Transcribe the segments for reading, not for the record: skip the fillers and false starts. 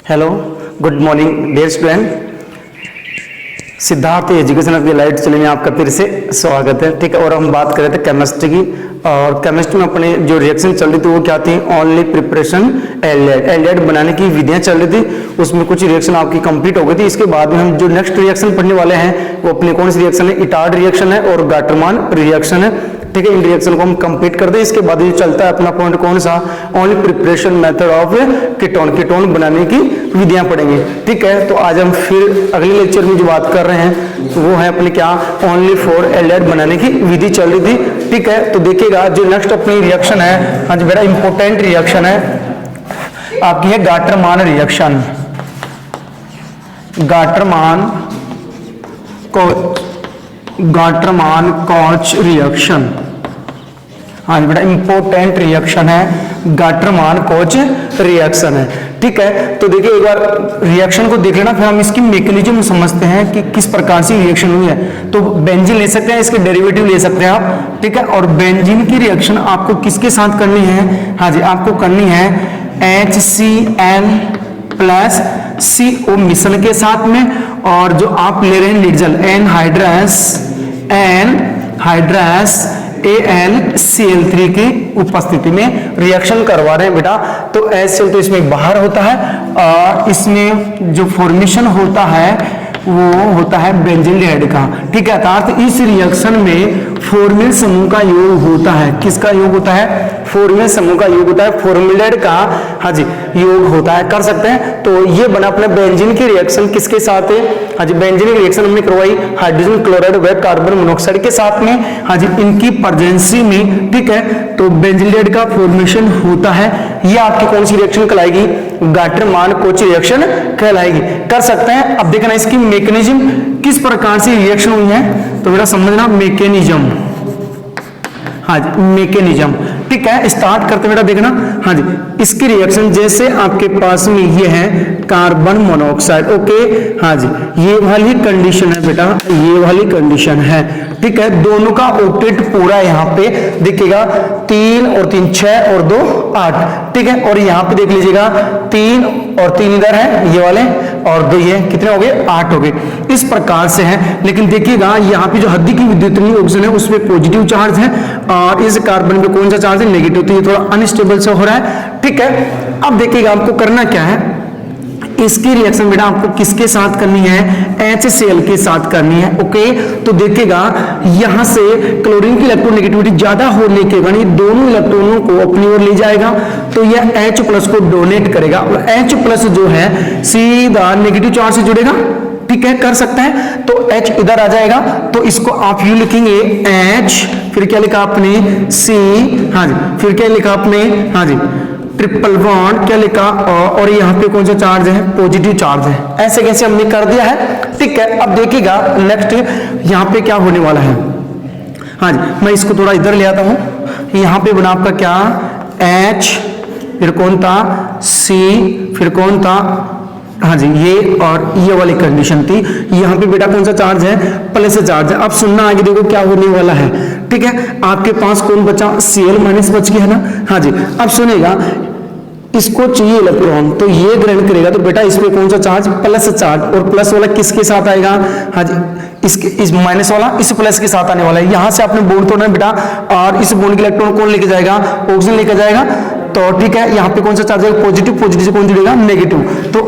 Hello, good morning dear student. Siddharth education of light channel में आपका फिर से स्वागत है। ठीक है, और हम बात कर रहे थे केमिस्ट्री की, और केमिस्ट्री में अपने जो रिएक्शन चल रही थी वो क्या थी? ओनली प्रिपरेशन एल्डिहाइड बनाने की विधियां चल रही थी। उसमें कुछ रिएक्शन आपकी कंप्लीट हो गई थी। इसके बाद में हम जो नेक्स्ट रिएक्शन पढ़ने वाले हैं वो अपने कौन सी रिएक्शन है? इटार्ड रिएक्शन है और गाटरमान रिएक्शन है। ठीक है, इन रिएक्शन को हम कंप्लीट कर दें। इसके बाद ये चलता है अपना पॉइंट कौन सा? Only preparation method of ketone बनाने की विधियां पढ़ेंगे। ठीक है, तो आज हम फिर अगले लेक्चर में जो बात कर रहे हैं वो है अपने क्या? ओनली फॉर एल्डिहाइड बनाने की विधि चल रही थी। ठीक है, तो देखिएगा जो नेक्स्ट अपनी रिएक्शन है, हाँ जी बड़ा इंपॉर्टेंट रिएक्शन है आपकी, है Gattermann reaction. Gattermann Koch reaction, हाँ जी बेटा इंपॉर्टेंट रिएक्शन है, गाटरमान कोच रिएक्शन है। ठीक है, तो देखिए एक बार रिएक्शन को देख लेना, फिर हम इसकी मैकेनिज्म समझते हैं कि किस प्रकार से रिएक्शन हुई है। तो बेंजीन ले सकते हैं, इसके डेरिवेटिव ले सकते हैं आप। ठीक है, और बेंजीन की रिएक्शन आपको किसके साथ करनी है? हाँ जी, आपको करनी है HCl प्लस CO मिश्रण के साथ में, और जो आप ले रहे हैं निर्जल एनहाइड्रस AlCl3 की उपस्थिति में रिएक्शन करवा रहे हैं बेटा। तो HCl तो इसमें बाहर होता है, और इसमें जो फॉर्मेशन होता है वो होता है बेंजील्डिहाइड का। ठीक है, अर्थात इस रिएक्शन में फॉर्मिल समूह का योग होता है। किसका योग होता है? फॉर्मिल समूह का योग होता है, फॉर्मिल्डिहाइड का हाँ जी योग होता है। कर सकते हैं, तो ये बना अपना बेंजीन की रिएक्शन किसके साथ है? हाँ जी, बेंजीन की रिएक्शन हमने करवाई हाइड्रोजन क्लोराइड व कार्बन मोनोऑक्साइड के साथ में। हाँ जी, इनकी प्रेजेंसी में। ठीक है, तो बेंजील्डिहाइड का फॉर्मेशन होता है। ये आपकी कौन सी रिएक्शन कहलाएगी? गाटरमान कोच रिएक्शन कहलाएगी। कर सकते हैं। अब देखना इसकी मैकेनिज्म किस प्रकार से रिएक्शन हुई है, तो बेटा समझना मैकेनिज्म। हाँ जी, मैकेनिज्म। ठीक है, स्टार्ट करते बेटा देखना। हाँ जी, इसकी रिएक्शन जैसे आपके पास में ये है कार्बन मोनोऑक्साइड। ओके, हाँ जी, ये वाली कंडीशन है बेटा, ये वाली कंडीशन है। ठीक है, दोनों का ऑक्टेट पूरा यहाँ पे देखिएगा, 3 और 3 6 और 2 8। ठीक है, और यहाँ पे देख लीजिएगा 3 और 3 इधर है ये वाले, और 2 ये कितने हो गए? 8 हो गए। इस प्रकार से है। लेकिन देखिएगा यहाँ पे जो हद्दी की विद्युत ऑक्सीजन है उसमें पॉजिटिव चार्ज है, और इस कार्बन पे कौन सा चार्ज है? नेगेटिव। तो ये थोड़ा अनस्टेबल से हो रहा है। ठीक है, अब देखिएगा आपको करना क्या है। इसकी रिएक्शन बेटा आपको किसके साथ करनी है? HCl के साथ करनी है। ओके, तो देखिएगा यहां से क्लोरीन की इलेक्ट्रोनेगेटिविटी ज्यादा होने के कारण ये दोनों इलेक्ट्रॉनों को अपनी ओर ले जाएगा, तो यह H+ को डोनेट करेगा, और H+ जो है सीधा नेगेटिव चार्ज से जुड़ेगा। ठीक है, कर सकते हैं। तो H इधर आ जाएगा, तो इसको आप यू लिखेंगे H, फिर क्या लिखा आपने? C, हाँ जी, फिर क्या लिखा आपने? हाँ जी, ट्रिपल बॉन्ड क्या लिखा, और यहाँ पे कौन सा चार्ज है? पॉजिटिव चार्ज है। ऐसे कैसे हमने कर दिया है। ठीक है, अब देखिएगा नेक्स्ट यहाँ पे क्या होने वाला है। हाँ जी, मैं इसको थोड़ा इधर ले आता हूँ। यहाँ पे बना आपका क्या? H, फिर कौन था? C, फिर कौन था? हाँ जी, ये और ये वाली कंडीशन थी। यहाँ पे बेटा कौन सा चार्ज है? प्लस चार्ज है। अब सुनना आगे देखो क्या होने वाला है। ठीक है, आपके पास कौन बचा? Cl- बच गया है ना। हाँ जी, अब सुनेगा, इसको चाहिए इलेक्ट्रॉन, तो ये ग्रहण करेगा, तो बेटा इसमें कौन सा चार्ज? Plus charge. और प्लस वाला किसके साथ आएगा? हाँ जी, इस माइनस वाला इस प्लस के साथ आने वाला है। यहां से आपने बॉन्ड तोड़ना है बेटा, और इस बॉन्ड के इलेक्ट्रॉन कौन लेके जाएगा? ऑक्सीजन लेके जाएगा। तो ठीक है, यहाँ पे कौन सा चार्ज है? पॉजिटिव। पॉजिटिव से कौन जुड़ेगा? नेगेटिव। तो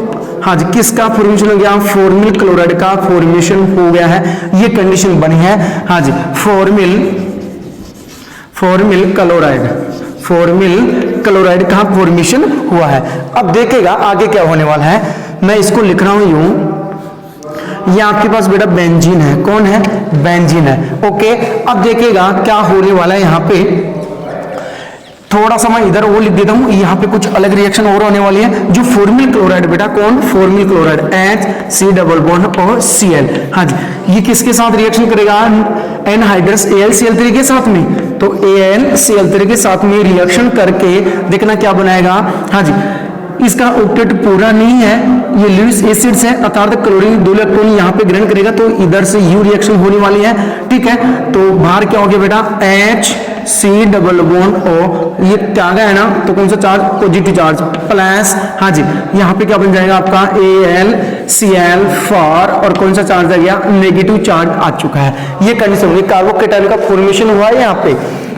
हाँ जी, किसका फॉर्मेशन हो गया? फॉर्मिल क्लोराइड का फॉर्मेशन हो गया है। ये कंडीशन बनी है। हाँ जी, फॉर्मिल क्लोराइड का फॉर्मेशन हुआ है। अब देखेगा आगे क्या होने वाला है। मैं इसको लिख रहा हूं यूं, ये आपके पास बेटा बेंजीन है। कौन है? बेंजीन है। ओके, अब देखिएगा क्या होने वाला है। यहाँ पे थोड़ा सा मैं इधर वो लिख देता हूं, यहाँ पे कुछ अलग रिएक्शन और होने वाली है। जो फॉर्मिल क्लोराइड बेटा, कौन? Formal chloride HC double bond और Cl। हाँ जी, ये किसके साथ रिएक्शन करेगा? एनहाइड्रस AlCl3 के साथ में। तो AlCl3 के साथ में रिएक्शन करके देखना क्या बनाएगा। हाँ जी, इसका ऑक्टेट पूरा नहीं है, ये लुईस एसिड्स है, अर्थात क्लोरीन 2 इलेक्ट्रॉन यहाँ पे ग्रहण करेगा, तो इधर से यू रिएक्शन होने वाली है। ठीक है, तो बाहर क्या हो गया बेटा? H C double bond O, ये त्यागा है ना, तो कौन सा चार्ज, पॉजिटिव चार्ज, प्लस हाँ जी यहाँ पे क्या बन जाएगा आपका AlCl फॉर, और कौन सा चार्ज आ गया, नेगेटिव चार्ज आ चुका है। ये कंडीशन होगी, कार्बोकेटायन का फॉर्मेशन हुआ है यहाँ पे,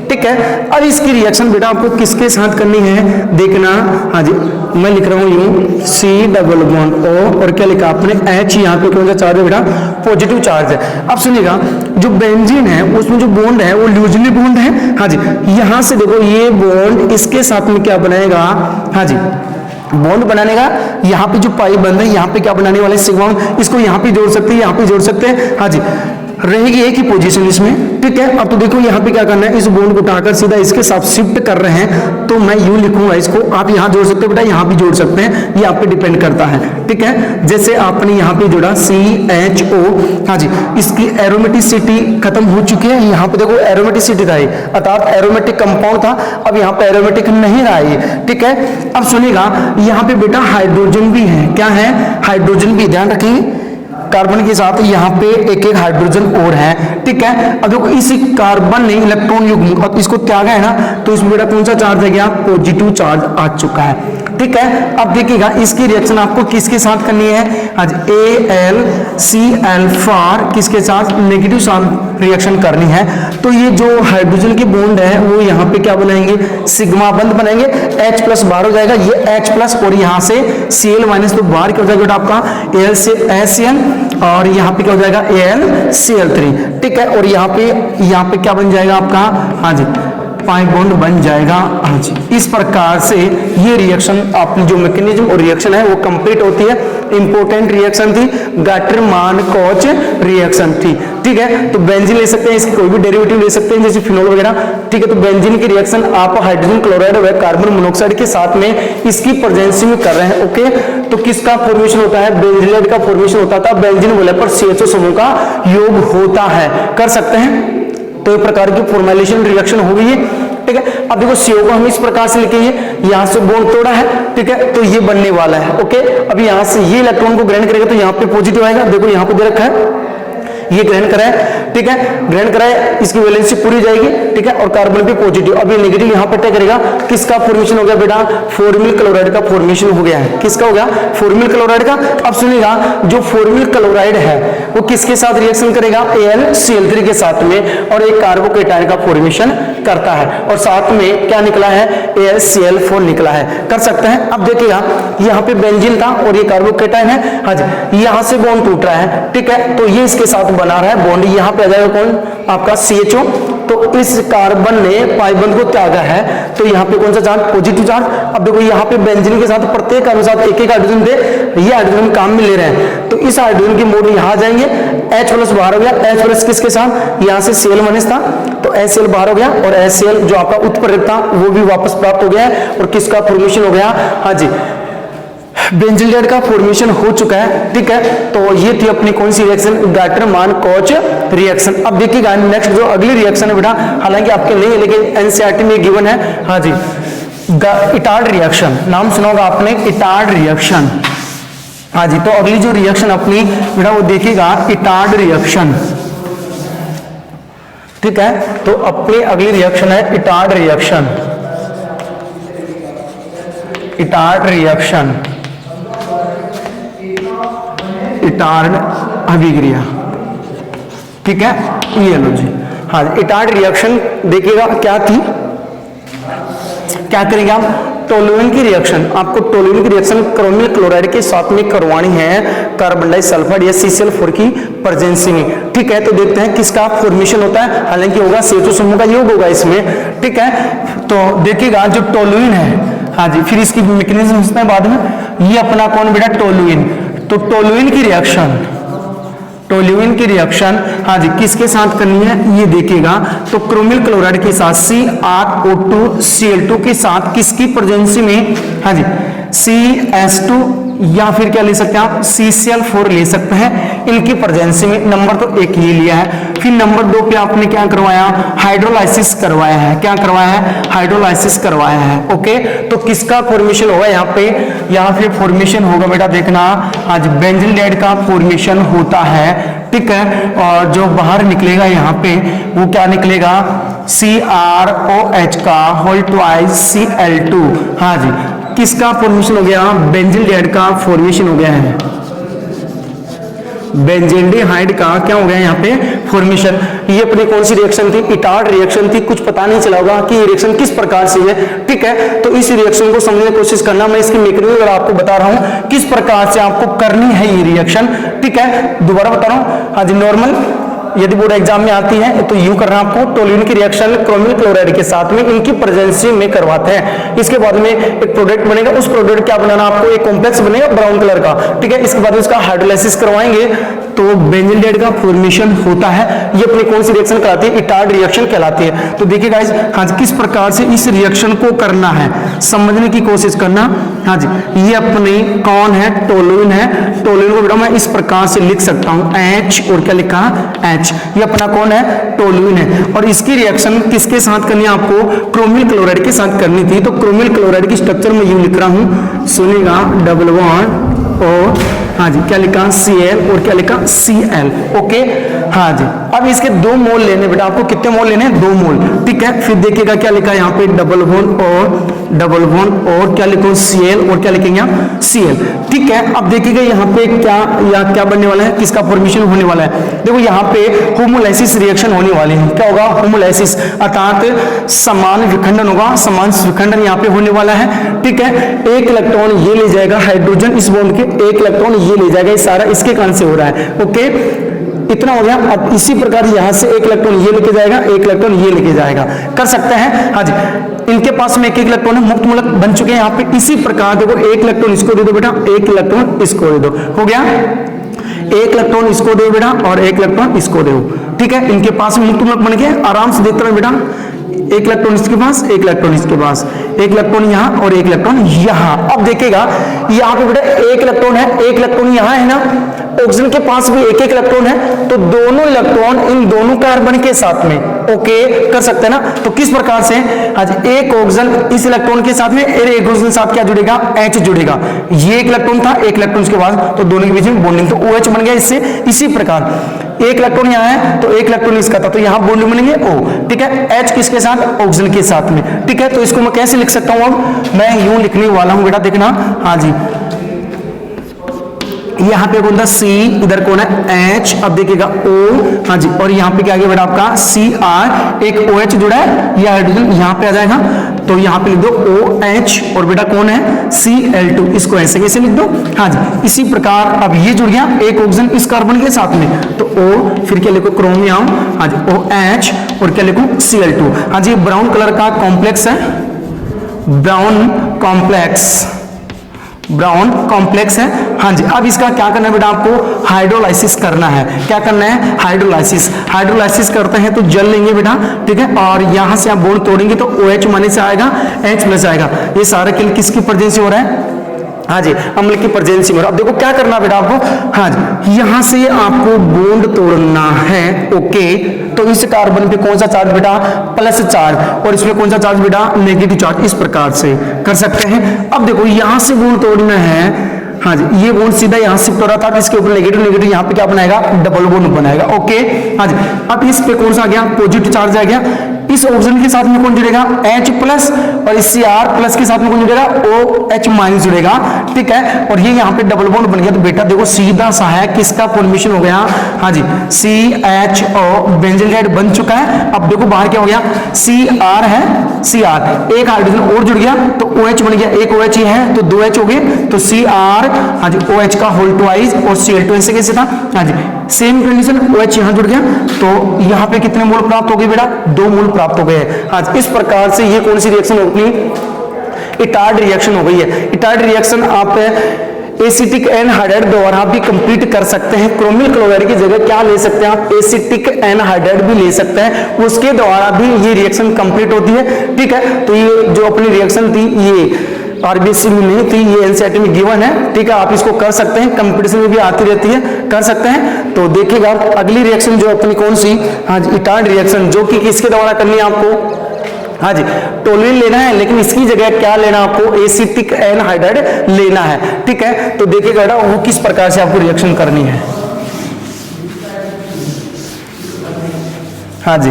ठीक है। अब इसकी रिएक्शन बेटा आपको किसके साथ करनी है देखना, हाँ जी मैं लिख रहा हूँ यूं, सी डबल बॉन्ड ओ, और क्या लिखा आपने H, यहाँ पे कौन सा चार्ज है बेटा, पॉजिटिव चार्ज है। अब सुनिएगा, जो बेंजीन है उसमें जो बॉन्ड है वो लूजली बॉन्ड है, हाँ जी यहाँ से देखो ये बॉन्ड इसके साथ में क्या बनाएगा, हाँ जी बॉन्ड बनाने का, यहाँ पे जो पाई बंद है यहाँ पे क्या बनाने वाले सिग्मा, इसको यहाँ पे जोड़ सकते हैं, यहाँ पे जोड़ सकते हैं, हाँ जी रहेगी एक ही पोजीशन इसमें, ठीक है। अब तो देखो यहाँ पे क्या करना है, इस बॉन्ड को उठाकर सीधा इसके साथ शिफ्ट कर रहे हैं, तो मैं यूं लिखूंगा इसको, आप यहाँ जोड़ सकते हो बेटा, यहाँ भी जोड़ सकते हैं, ये आप पे डिपेंड करता है, ठीक है। जैसे आपने यहाँ पे जोड़ा CHO, हाँ जी इसकी एरोमेटिसिटी खत्म हो चुकी है, यहाँ पे देखो एरोमेटिसिटी था अर्थात एरोमेटिक कंपाउंड था, अब यहाँ पे एरोमेटिक नहीं रहा है, ठीक है। अब सुनिएगा यहाँ पे बेटा हाइड्रोजन भी है, क्या है, हाइड्रोजन भी, ध्यान रखिए कार्बन के साथ यहाँ पे एक एक हाइड्रोजन और है, ठीक है। अब देखो इस कार्बन ने इलेक्ट्रॉन युग्म अब इसको त्यागा है ना, तो इसमें बेटा कौन सा चार्ज है गया, पॉजिटिव चार्ज आ चुका है, ठीक है। अब देखिएगा इसकी रिएक्शन आपको किसके साथ करनी है, आज AlCl फॉर किसके साथ, नेगेटिव साथ रिएक्शन करनी है, तो ये जो हाइड्रोजन की बॉन्ड है वो यहाँ पे क्या बनाएंगे, सिग्मा बंद बनाएंगे, H प्लस बाहर हो जाएगा, ये H प्लस और यहाँ से Cl माइनस, तो बाहर क्या हो जाएगा आपका AlCl, और यहाँ पे क्या हो जाएगा AlCl3, ठीक है। और यहाँ पे क्या बन जाएगा आपका, हाँ जी पाई बॉन्ड बन जाएगा, हाँ जी। इस प्रकार से ये रिएक्शन अपनी जो मैकेनिज्म और रिएक्शन है वो कंप्लीट होती है। इंपॉर्टेंट रिएक्शन थी, गाटर-मान-कोच रिएक्शन थी, ठीक है। तो बेंजीन ले सकते हैं, इसकी कोई भी डेरिवेटिव ले सकते हैं जैसे फिनोल वगैरह, ठीक है। तो बेंजीन की रिएक्शन आप हाइड्रोजन क्लोराइड व कार्बन मोनोऑक्साइड के साथ में इसकी प्रेजेंस में कर रहे हैं, ओके। तो किसका फॉर्मेशन होता है, बेंजीलेट का फॉर्मेशन होता था, बेंजीन बोले पर CHO समूह का योग होता है, कर सकते हैं। तो एक प्रकार की फॉर्मेलिजेशन रिएक्शन हो गई है, ठीक है। अब देखो CO को हम इस प्रकार से लिखेंगे, यहाँ से बॉन्ड तोड़ा है, ठीक है, तो ये बनने वाला है, ओके। अब यहाँ से ये इलेक्ट्रॉन को ग्रहण करेगा तो यहाँ पे पॉजिटिव आएगा, देखो यहाँ पे दे रखा है, ये ग्रहण कराए, ठीक है, ग्रहण कराए, इसकी वैलेंसी पूरी जाएगी, ठीक है, और कार्बन भी पॉजिटिव। अब ये नेगेटिव यहाँ पे अटैक करेगा, किसका फॉर्मेशन हो गया बेटा, फॉर्मिल क्लोराइड का फॉर्मेशन हो गया है, किसका हो गया, फॉर्मिल क्लोराइड का। अब सुनिएगा जो फॉर्मिल क्लोराइड है वो किसके साथ रिएक्शन करेगा, AlCl3 के साथ में, और एक कार्बोकेटायन का फॉर्मेशन करता है, और साथ में क्या निकला है, AlCl4 निकला है, कर सकते हैं। अब देखिएगा यहाँ पे बेंजीन था और ये कार्बोकेटायन है, हाँ जी यहाँ से बॉन्ड टूट रहा है, ठीक है, तो ये इसके साथ बना रहा है बॉन्ड, यहाँ पे आ जाएगा कौन, आपका CHO। तो इस कार्बन ने पाई बंद को त्यागा है, तो यहाँ पे कौन सा चार्ज, पॉजिटिव चार्ज। अब देखो यहाँ पे बेंजीन के साथ प्रत्येक कार्बन साथ एक एक हाइड्रोजन दे, ये हाइड्रोजन काम में ले रहे हैं, तो इस हाइड्रोजन की मोड यहाँ आ जाएंगे, H प्लस बाहर हो गया, H प्लस किसके साथ, यहाँ से Cl माइनस था तो HCl बाहर हो गया, और HCl जो आपका उत्प्रेरक था वो भी वापस प्राप्त हो गया है, और किसका फॉर्मेशन हो गया, हाँ जी बेंजीलेट का फॉर्मेशन हो चुका है, ठीक है। तो ये थी अपनी कौन सी रिएक्शन, गाटर-मान-कोच रिएक्शन। अब देखिएगा नेक्स्ट जो अगली रिएक्शन है बेटा, हालांकि आपके नहीं है लेकिन एनसीईआरटी में गिवन है, हाँ जी इटार्ड रिएक्शन, नाम सुना होगा आपने, इटार्ड रिएक्शन, हाँ जी। तो अगली जो रिएक्शन अपनी बेटा वो देखिएगा इटार्ड रिएक्शन, ठीक है। तो अपनी अगली रिएक्शन है Etard reaction, Etard reaction, Etard अभिक्रिया, ठीक है, ये लो जी, हाँ इटार्ड रिएक्शन देखिएगा क्या थी, क्या करेंगे आप, टोलुइन की रिएक्शन, आपको टोलुइन की रिएक्शन क्रोमिल क्लोराइड के साथ में करवानी है, कार्बन डाइसल्फाइड या CCl4 की प्रेजेंसी में, ठीक है। तो देखते हैं किसका फॉर्मेशन होता है, हालांकि होगा CHO समूह का योग होगा इसमें, ठीक है। तो देखिएगा जो टोलुइन है, हाँ जी, फिर इसकी मैकेनिज्म इसमें बाद में, ये अपना कौन बेटा, टोलुइन। तो टोलुइन की रिएक्शन, टोलुइन की रिएक्शन, हाँ जी किसके साथ करनी है, ये देखिएगा। तो क्रोमिल क्लोराइड के साथ CrO2Cl2 के साथ किसकी प्रेजेंसी में, हाँ जी CS2, या फिर क्या ले सकते हैं आप, CCl4 ले सकते हैं, इनकी प्रेजेंसी में। नंबर तो एक ही लिया है। फिर नंबर 2 पे आपने क्या करवाया, हाइड्रोलाइसिस करवाया है, क्या करवाया है, हाइड्रोलाइसिस करवाया है, ओके। तो किसका फॉर्मेशन होगा यहाँ पे, यहाँ पे फॉर्मेशन होगा बेटा देखना, आज बेंजीलेट का फॉर्मेशन होता है, ठीक है। और जो बाहर निकलेगा यहाँ पे वो क्या निकलेगा, CrOH का होल ट्वाइस Cl2। हाँ जी, किसका फॉर्मेशन हो गया? बेंजील्डिहाइड का फॉर्मेशन हो गया है। बेंजील्डिहाइड का क्या हो गया यहाँ पे? फॉर्मेशन। ये अपनी कौन सी रिएक्शन थी? इटार्ड रिएक्शन थी। कुछ पता नहीं चला होगा कि ये रिएक्शन किस प्रकार से है, ठीक है। तो इस रिएक्शन को समझने की कोशिश करना। मैं इसकी मैकेनिज्म आपको बता रहा हूं किस प्रकार से आपको करनी है ये रिएक्शन, ठीक है। दोबारा बता रहा हूं। हाँ जी, नॉर्मल यदि बोर्ड एग्जाम में आती है तो यूं करना आपको, टोल्यूइन की रिएक्शन क्रोमिल क्लोराइड के साथ में इनकी प्रेजेंसी में करवाते हैं। इसके बाद में एक प्रोडक्ट बनेगा, उस प्रोडक्ट क्या बनाना आपको? एक कॉम्प्लेक्स बनेगा ब्राउन कलर का, ठीक है। इसके बाद उसका हाइड्रोलाइसिस करवाएंगे तो बेंजील्डिहाइड का फॉर्मेशन होता है। ये अपनी कौन सी रिएक्शन कहलाती है? इटार्ड रिएक्शन कहलाती है। तो देखिए गाइस, हाँ जी, किस प्रकार से इस रिएक्शन को करना है समझने की कोशिश करना। हाँ जी, ये अपनी कौन है? टोल्यूइन है। टोल्यूइन को बेटा मैं इस प्रकार से लिख सकता हूं, H और क्या लिखा? H। ये अपना कौन है? टोल्यूइन है। और इसकी रिएक्शन किसके साथ करनी है आपको? क्रोमिल क्लोराइड के साथ करनी थी। तो क्रोमिल क्लोराइड की स्ट्रक्चर में यूं लिख रहा हूं, सुनिएगा, डबल बॉन्ड और हाँ जी, क्या लिखा? Cl और क्या लिखा? Cl। ओके, हाँ जी। अब इसके 2 मोल लेने बेटा, आपको कितने मोल लेने हैं? 2 मोल, ठीक है। फिर देखिएगा क्या लिखा है यहाँ पे? डबल बॉन्ड और क्या लिखो? Cl और क्या लिखेंगे आप? Cl, ठीक है। अब देखिएगा यहाँ पे क्या बनने वाला है? किसका फॉर्मेशन होने वाला है? देखो यहाँ पे होमोलाइसिस रिएक्शन होने वाली है। क्या होगा? होमोलाइसिस, अर्थात समान विखंडन होगा। समान विखंडन यहाँ पे होने वाला है, ठीक है। एक इलेक्ट्रॉन ये ले जाएगा हाइड्रोजन इस बॉन्ड के, एक इलेक्ट्रॉन ये ले जाएगा। ये सारा इसके कारण से हो रहा है, ओके। इतना हो गया। अब इसी प्रकार यहां से एक इलेक्ट्रॉन ये लेके जाएगा, एक इलेक्ट्रॉन ये लेके जाएगा, कर सकते हैं। हाँ जी, इनके पास में एक इलेक्ट्रॉन है, मुक्त मूलक बन चुके हैं यहाँ पे। इसी प्रकार देखो, एक इलेक्ट्रॉन इसको दे दो बेटा, एक इलेक्ट्रॉन इसको दे दो, हो गया। एक इलेक्ट्रॉन इसको दो बेटा और एक इलेक्ट्रॉन इसको दो, ठीक है। इनके पास में मुक्त मूलक बन गए। आराम से देखते रहो बेटा, एक इलेक्ट्रॉन इसके पास, एक इलेक्ट्रॉन इसके पास, एक इलेक्ट्रॉन यहाँ और एक इलेक्ट्रॉन यहाँ। अब देखिएगा यहाँ पे बेटा एक इलेक्ट्रॉन है, एक इलेक्ट्रॉन यहाँ है ना। ऑक्सीजन के पास भी एक एक इलेक्ट्रॉन है, तो दोनों इलेक्ट्रॉन इन दोनों कार्बन के साथ में, ओके, कर सकते हैं ना। तो किस प्रकार से? आज एक ऑक्सीजन इस इलेक्ट्रॉन के साथ में, एक ऑक्सीजन के साथ क्या जुड़ेगा? H जुड़ेगा। ये एक इलेक्ट्रॉन था, एक इलेक्ट्रॉन के बाद, तो दोनों के बीच में बॉन्डिंग, तो OH बन गया इससे। इसी प्रकार एक इलेक्ट्रॉन यहाँ है तो एक इलेक्ट्रॉन इसका था, तो यहाँ बॉन्डिंग बनेंगे O, ठीक है। H किसके साथ? ऑक्सीजन के साथ में, ठीक है। तो इसको मैं कैसे लिख सकता हूँ? अब मैं यूं लिखने वाला हूं बेटा, देखना। हाँ जी, यहाँ पे कौन था? C, इधर कौन है? H। अब देखिएगा O, हाँ जी, और यहाँ पे क्या आ गया बेटा आपका? Cr, एक OH जुड़ा है, यह हाइड्रोजन यहाँ पे आ जाएगा, तो यहाँ पे लिख दो OH और बेटा कौन है? Cl2। इसको ऐसे कैसे लिख दो? हाँ जी, इसी प्रकार अब ये जुड़ गया एक ऑक्सीजन इस कार्बन के साथ में, तो O, फिर क्या लिखो? क्रोमियम, हाँ जी, OH और क्या लिखो? Cl2। हाँ जी, ब्राउन कलर का कॉम्प्लेक्स है, ब्राउन कॉम्प्लेक्स है। हाँ जी, अब इसका क्या करना है बेटा? आपको हाइड्रोलाइसिस करना है। क्या करना है? हाइड्रोलाइसिस करते हैं तो जल लेंगे बेटा, ठीक है। और यहां से आप बॉन्ड तोड़ेंगे तो OH माइनस से आएगा, H प्लस आएगा। ये सारा खेल किसकी प्रेजेंस हो रहा है? हाँ जी, अम्ल की प्रेजेंस में। अब देखो क्या करना बेटा आपको? हाँ जी, यहां से आपको बॉन्ड तोड़ना है, ओके। तो इस कार्बन पे कौन सा चार्ज बेटा? प्लस चार्ज, और इसमें कौन सा चार्ज बेटा? Negative charge. इस प्रकार से कर सकते हैं। अब देखो यहां से बॉन्ड तोड़ना है, हाँ जी, ये बॉन्ड सीधा यहाँ शिफ्ट हो रहा था, इसके ऊपर नेगेटिव यहाँ पे क्या बनाएगा? डबल बॉन्ड बनाएगा, ओके। हाँ जी, अब इस पे कौन सा आ गया? पॉजिटिव चार्ज आ गया। इस ऑक्सीजन के साथ में कौन जुड़ेगा? H प्लस, और इस Cr प्लस के साथ में कौन जुड़ेगा? OH माइनस जुड़ेगा, ठीक है। और ये यहाँ पे डबल बॉन्ड बन गया, तो बेटा देखो सीधा सा है, किसका फॉर्मेशन हो गया? हाँ जी, CHO, बेंजील्डिहाइड बन चुका है। अब देखो बाहर क्या हो गया? Cr है, Cr, एक हाइड्रोजन और जुड़ गया तो OH बन गया, एक OH ही है तो 2 H हो गए, तो Cr, हाँ जी, OH का होल ट्वाइस और Cl2 ऐसे कैसे था? हाँ जी, सेम कंडीशन, OH यहाँ जुड़ गया, तो यहाँ पे कितने मोल प्राप्त हो गए बेटा? 2 मोल प्राप्त हो गए। आज इस प्रकार से ये कौन सी रिएक्शन होगी? इटार्ड रिएक्शन हो गई है। इटार्ड रिएक्शन आप एसिटिक एनहाइड्राइड द्वारा भी कंप्लीट कर सकते हैं। क्रोमिल क्लोराइड की जगह क्या ले सकते हैं आप? एसिटिक एनहाइड्राइड भी ले सकते हैं, उसके द्वारा भी ये रिएक्शन कंप्लीट होती है, ठीक है। तो ये जो अपनी रिएक्शन थी ये आरबीसी में नहीं थी, ये एनसीईआरटी में गिवन है, ठीक है। आप इसको कर सकते हैं, कंपटीशन में भी आती रहती है, कर सकते हैं। तो देखिएगा अगली रिएक्शन जो अपनी कौन सी? हाँ जी, इटार्ड रिएक्शन, जो कि किसके द्वारा करनी है आपको? हाँ जी, टोल्यूइन लेना है, लेकिन इसकी जगह क्या लेना आपको? एसिटिक एनहाइड्राइड लेना है, ठीक है। तो देखिएगा वो किस प्रकार से आपको रिएक्शन करनी है। हाँ जी,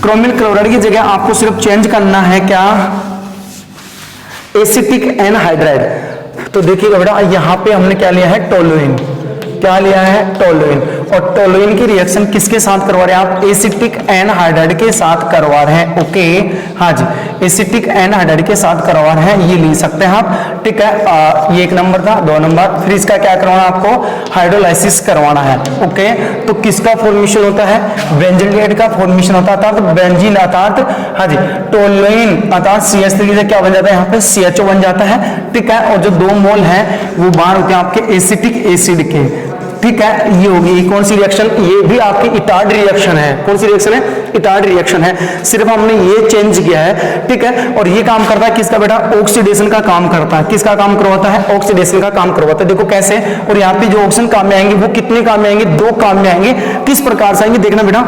क्रोमिल क्लोराइड की जगह आपको सिर्फ चेंज करना है क्या, एसिटिक एनहाइड्राइड। तो देखिएगा बेटा यहां पे हमने क्या लिया है, टोलुइन, क्या लिया है, टोलुइन। और टोलुइन की रिएक्शन किसके साथ करवा रहे हैं आप, एसिटिक एनहाइड्राइड के साथ करवा रहे हैं। ओके हाँ जी, एसिटिक एनहाइड्राइड के साथ करवा रहे हैं, ये ले सकते हैं आप। ठीक है, ये 1 नंबर था। 2 नंबर, फिर इसका क्या करवाना आपको, हाइड्रोलाइसिस करवाना है। ओके, तो किसका फॉर्मेशन होता है, बेंजीन का फॉर्मेशन होता है, अर्थात बेंजीन अर्थात हाँ जी टोलुइन अर्थात CH3 से क्या बन जाता है, यहाँ पे CHO बन जाता है। ठीक है, और जो 2 मोल है वो बाहर होते हैं आपके एसिटिक एसिड के। ठीक है, ये होगी कौन सी रिएक्शन, ये भी आपकी इटार्ड रिएक्शन है। कौन सी रिएक्शन है, इटार्ड रिएक्शन है, सिर्फ हमने ये चेंज किया है। ठीक है, और ये काम करता है किसका बेटा, ऑक्सीडेशन का काम करता है। किसका काम करवाता है, ऑक्सीडेशन का काम करवाता है। देखो कैसे, और यहाँ पे जो ऑक्सीजन काम में आएंगे वो कितने काम में आएंगे, 2 काम में आएंगे। किस प्रकार से आएंगे देखना बेटा,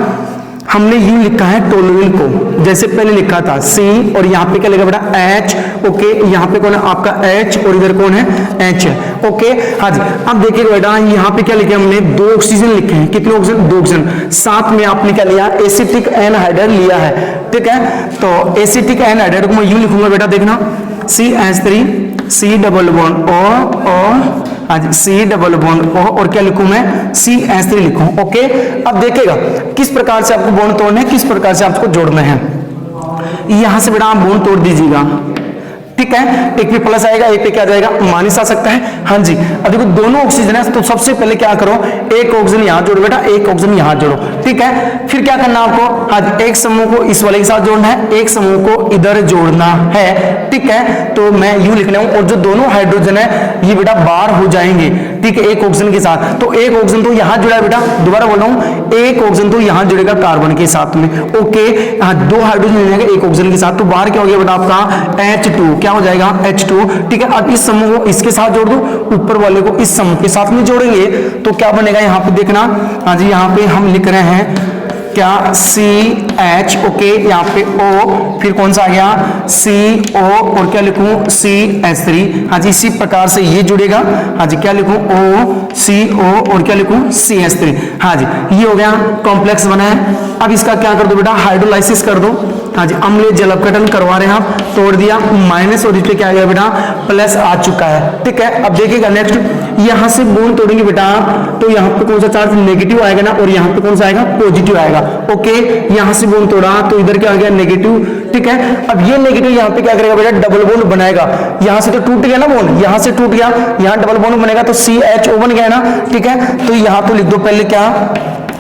हमने यू लिखा है टोलुइन को, जैसे पहले लिखा था C, और यहाँ पे क्या लिखा बेटा H। ओके, यहाँ पे कौन है आपका H और इधर कौन है H है। ओके हाँ जी, अब देखिए बेटा यहाँ पे क्या लिखे हमने, 2 ऑक्सीजन लिखे हैं। कितने ऑक्सीजन, 2 ऑक्सीजन। साथ में आपने क्या लिया, एसिटिक एनहाइड्राइड लिया है। ठीक है, तो एसिटिक एनहाइड्राइड को मैं यू लिखूंगा बेटा, देखना CH3 C double bond O आज C डबल बॉन्ड O, और क्या लिखूं मैं, CH3 लिखूं। ओके, अब देखिएगा किस प्रकार से आपको बॉन्ड तोड़ना है, किस प्रकार से आपको जोड़ना है। यहां से बेटा आप बॉन्ड तोड़ दीजिएगा। ठीक है, एक पे प्लस आएगा, एक पे क्या जाएगा, माइनस आ सकता है। हाँ जी, अब देखो दोनों ऑक्सीजन है, तो सबसे पहले क्या करो, एक ऑक्सीजन यहां जोड़ो बेटा, एक ऑक्सीजन यहां जोड़ो। ठीक है, फिर क्या करना आपको, हाँ एक समूह को इस वाले के साथ जोड़ना है, एक समूह को इधर जोड़ना है। ठीक है, तो मैं यू लिखना हूं, और जो दोनों हाइड्रोजन है ये बेटा बाहर हो जाएंगे। ठीक है, एक ऑक्सीजन के साथ, तो एक ऑक्सीजन तो यहां जुड़ा है बेटा, दोबारा बोल रहा हूं, एक ऑक्सीजन तो यहां जुड़ेगा कार्बन के साथ में। ओके हाँ, 2 हाइड्रोजन मिलेंगे एक ऑक्सीजन के साथ, तो बाहर क्या हो गया बेटा आपका H2, क्या हो जाएगा H2। ठीक है, अब इस समूह को इसके साथ जोड़ दो, ऊपर वाले को इस समूह के साथ में जोड़ेंगे तो क्या बनेगा, यहाँ पे देखना। हाँ जी, यहाँ पे हम लिख रहे हैं क्या, CH। ओके, यहाँ पे O, फिर कौन सा आ गया CO, और क्या लिखूं CH3। हाँ जी, इसी प्रकार से ये जुड़ेगा। हाँ जी, क्या लिखूं OCO, और क्या लिखूं CH3। हाँ जी, ये हो गया कॉम्प्लेक्स बना है। अब इसका क्या कर दो बेटा, हाइड्रोलाइसिस कर दो। हाँ जी, अम्लीय जल अपघटन करवा रहे हैं आप, तोड़ दिया, माइनस और इस पे क्या आ गया बेटा, प्लस आ चुका है। ठीक है, अब देखिएगा नेक्स्ट, यहां से बॉन्ड तोड़ेंगे बेटा, तो यहाँ पे कौन सा चार्ज नेगेटिव आएगा ना, और यहाँ पे कौन सा आएगा, पॉजिटिव आएगा। ओके, यहां से बॉन्ड तोड़ा तो इधर क्या आ गया, नेगेटिव। ठीक है, अब ये नेगेटिव यहाँ पे क्या करेगा बेटा, डबल बॉन्ड बनाएगा। यहां से तो टूट गया ना बॉन्ड, यहां से टूट गया, यहाँ डबल बॉन्ड बनेगा तो CHO बन गया ना। ठीक है, तो यहाँ तो लिख दो पहले क्या,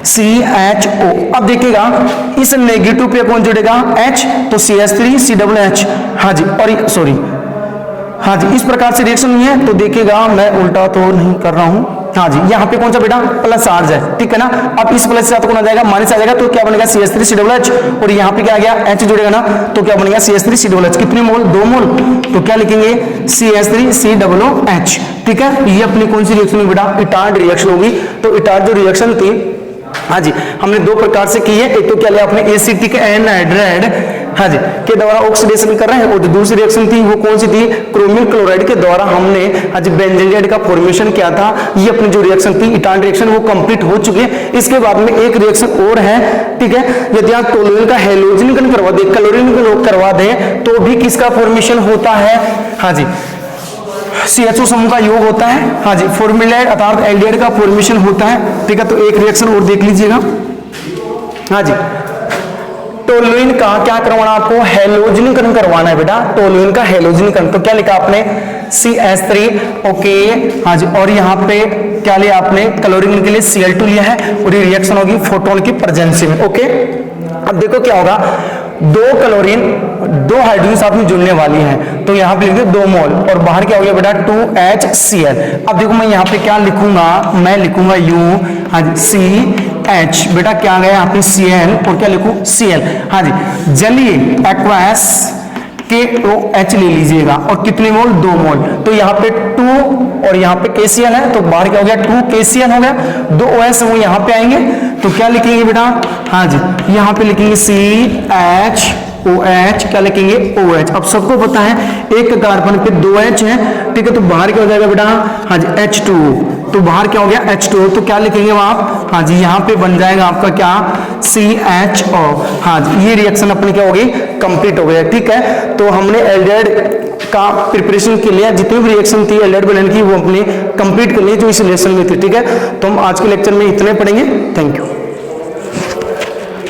CHO। अब देखिएगा इस नेगेटिव पे कौन जुड़ेगा, H, तो CH3 CH। हाँ जी, और सॉरी, हाँ जी, इस प्रकार से रिएक्शन हुई है। तो देखिएगा मैं उल्टा तो नहीं कर रहा हूं। हाँ जी, यहाँ पे कौन सा बेटा, प्लस चार्ज है। ठीक है ना, अब इस प्लस के साथ कौन आ जाएगा, माइनस आ जाएगा, तो क्या बनेगा CH3 CH, और यहाँ पे क्या आ गया, H जुड़ेगा ना, तो क्या बनेगा CH3 CH। कितने मोल, 2 मोल, तो क्या लिखेंगे CH3 CH। ठीक है, ये अपनी कौन सी रिएक्शन होगी बेटा, इटार्ड रिएक्शन होगी। तो इटार्ड जो रिएक्शन थी, हाँ जी, हमने 2 प्रकार से की है। एक तो क्या लिया आपने, एसिटिक एनहाइड्राइड हाँ जी के द्वारा ऑक्सीडेशन कर रहे हैं, और जो दूसरी रिएक्शन थी वो कौन सी थी, क्रोमिल क्लोराइड के द्वारा हमने हाँ जी बेंजीन का फॉर्मेशन किया था। ये अपनी जो रिएक्शन थी इटार्ड रिएक्शन वो कंप्लीट हो चुकी है। इसके बाद में एक रिएक्शन और है। ठीक है, यदि आप टोलुइन का हैलोजनीकरण करवा दे, क्लोरीन करवा दें, तो भी किसका फॉर्मेशन होता है, हाँ जी CHO समूह का योग होता है। हाँ जी, फॉर्मुलेट अर्थात एल्डिहाइड का फॉर्मेशन होता है। ठीक है, तो एक रिएक्शन और देख लीजिएगा। हाँ जी, टोलुइन का क्या करवाना आपको, हैलोजनीकरण करवाना है बेटा, टोलुइन का हैलोजनीकरण। तो क्या लिखा आपने, CH3। ओके हाँ जी, और यहाँ पे क्या लिया आपने, क्लोरीन के लिए Cl2 लिया है, और ये रिएक्शन होगी फोटोन की प्रेजेंसी में। ओके, अब देखो क्या होगा, 2 क्लोरीन 2 हाइड्रोजन साथ में जुड़ने वाली है, तो यहाँ पे लिख दो 2 मोल, और बाहर क्या हो गया बेटा 2HCl। अब देखो मैं यहाँ पे क्या लिखूंगा, मैं लिखूंगा UCH। बेटा क्या गया यहाँ पे Cl, और क्या लिखूं Cl। हाँ जी, जलीय एक्वास KOH ले लीजिएगा, और कितने मोल, 2 मोल, तो यहाँ पे 2 और यहाँ पे KCl है, तो बाहर क्या हो गया 2KCl हो गया, 2 OH वो यहाँ पे आएंगे, तो क्या लिखेंगे बेटा, हाँ जी यहाँ पे लिखेंगे CHOH, क्या लिखेंगे OH। अब सबको पता है एक कार्बन पे 2 H है। ठीक है, तो बाहर क्या हो जाएगा बेटा, हाँ जी H2। तो बाहर क्या हो गया H2O, तो क्या लिखेंगे आप, हाँ जी यहाँ पे बन जाएगा आपका क्या CHO। हाँ जी ये रिएक्शन अपनी क्या होगी, कंप्लीट हो गया। ठीक है, तो हमने एल्डिहाइड का प्रिपरेशन के लिए जितनी भी रिएक्शन थी एल्डिहाइड बनाने की वो अपने कंप्लीट कर लिए जो इस रिलेशन में थी। ठीक है, तो हम आज के लेक्चर में इतने पढ़ेंगे। Thank you.